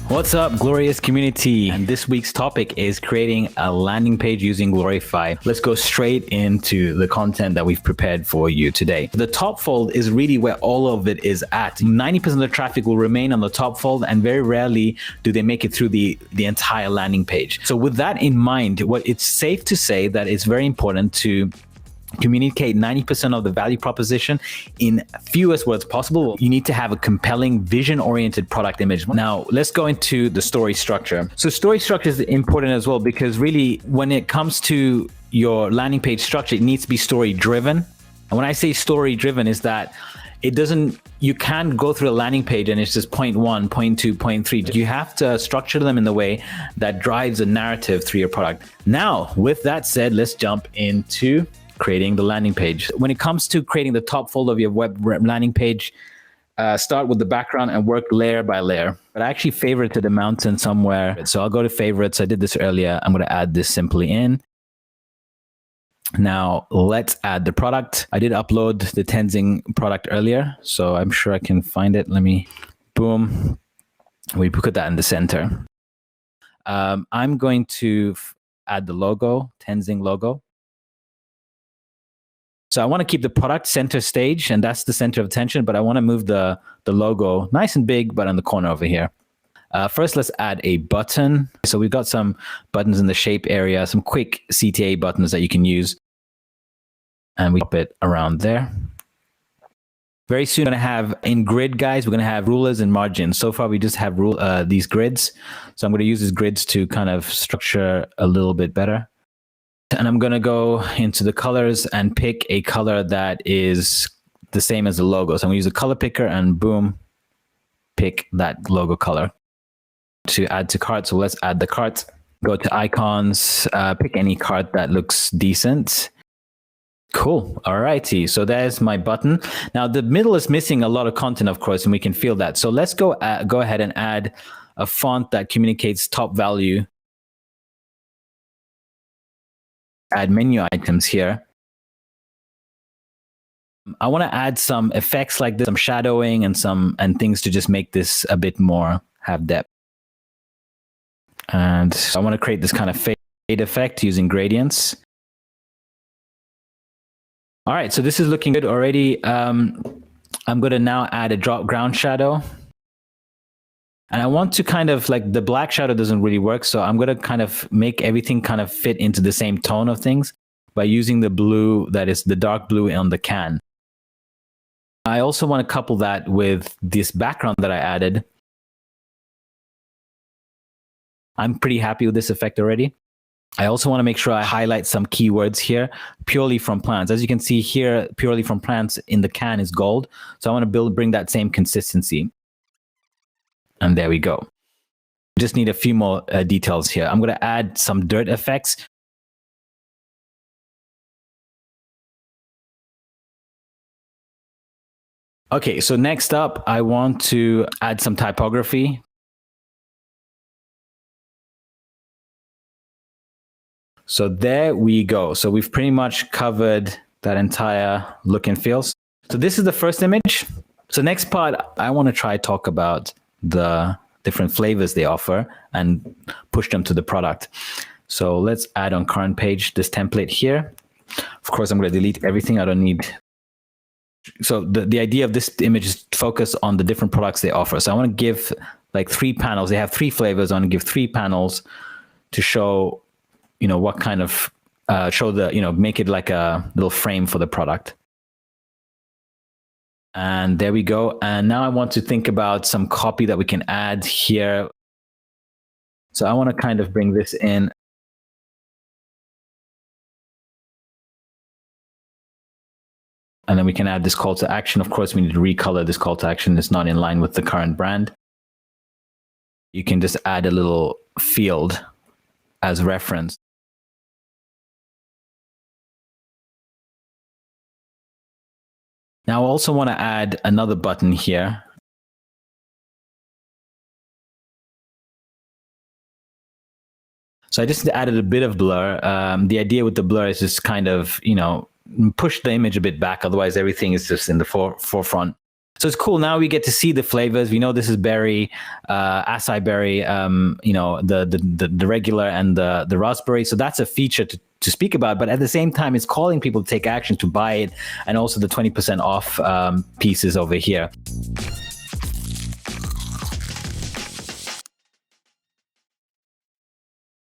What's up, glorious community? And this week's topic is creating a landing page using Glorify. Let's go straight into the content that we've prepared for you today. The top fold is really where all of it is at. 90% of the traffic will remain on the top fold, and very rarely do they make it through the entire landing page. So with that in mind, what it's safe to say that it's very important to communicate 90% of the value proposition in fewest words possible. You need to have a compelling, vision-oriented product image. Now, let's go into the story structure. So story structure is important as well, because really, when it comes to your landing page structure, it needs to be story-driven. And when I say story-driven, is that you can't go through a landing page and it's just point 1, point 2, point 3. You have to structure them in the way that drives a narrative through your product. Now, with that said, let's jump into creating the landing page. When it comes to creating the top fold of your web landing page, start with the background and work layer by layer. But I actually favorited the mountain somewhere. So I'll go to favorites. I did this earlier. I'm going to add this simply in. Now let's add the product. I did upload the Tenzing product earlier, so I'm sure I can find it. Boom. We put that in the center. I'm going to add the logo, Tenzing logo. So I want to keep the product center stage, and that's the center of attention, but I want to move the logo nice and big, but on the corner over here. First, let's add a button. So we've got some buttons in the shape area, some quick CTA buttons that you can use. And we pop it around there. Very soon, we're going to have in grid, guys, we're going to have rulers and margins. So far, we just have these grids. So I'm going to use these grids to kind of structure a little bit better. And I'm going to go into the colors and pick a color that is the same as the logo. So I'm going to use a color picker and boom, pick that logo color to add to cart. So let's add the cart. Go to icons, pick any cart that looks decent. Cool. All righty. So there's my button. Now the middle is missing a lot of content, of course, and we can feel that. So let's go ahead and add a font that communicates top value. Add menu items here. I want to add some effects like this, some shadowing and things to just make this a bit more have depth. And I want to create this kind of fade effect using gradients. All right, so this is looking good already. I'm going to now add a drop ground shadow. And I want to kind of like the black shadow doesn't really work. So I'm going to kind of make everything kind of fit into the same tone of things by using the blue that is the dark blue on the can. I also want to couple that with this background that I added. I'm pretty happy with this effect already. I also want to make sure I highlight some keywords here, purely from plants. As you can see here, purely from plants in the can is gold. So I want to bring that same consistency. And there we go. Just need a few more details here. I'm going to add some dirt effects. Okay, so next up, I want to add some typography. So there we go. So we've pretty much covered that entire look and feels. So this is the first image. So next part, I want to try talk about the different flavors they offer and push them to the product. So let's add on current page this template here. Of course, I'm going to delete everything I don't need. So the idea of this image is to focus on the different products they offer. So I want to give like 3 panels. They have 3 flavors. I want to give 3 panels to show, what kind of, make it like a little frame for the product. And there we go. And now I want to think about some copy that we can add here. So I want to kind of bring this in. And then we can add this call to action. Of course, we need to recolor this call to action. It's not in line with the current brand. You can just add a little field as reference. Now I also want to add another button here. So I just added a bit of blur. The idea with the blur is just kind of, push the image a bit back. Otherwise, everything is just in the forefront. So it's cool. Now we get to see the flavors. We know this is berry, acai berry, the regular and the raspberry. So that's a feature to speak about. But at the same time, it's calling people to take action to buy it, and also the 20% off pieces over here.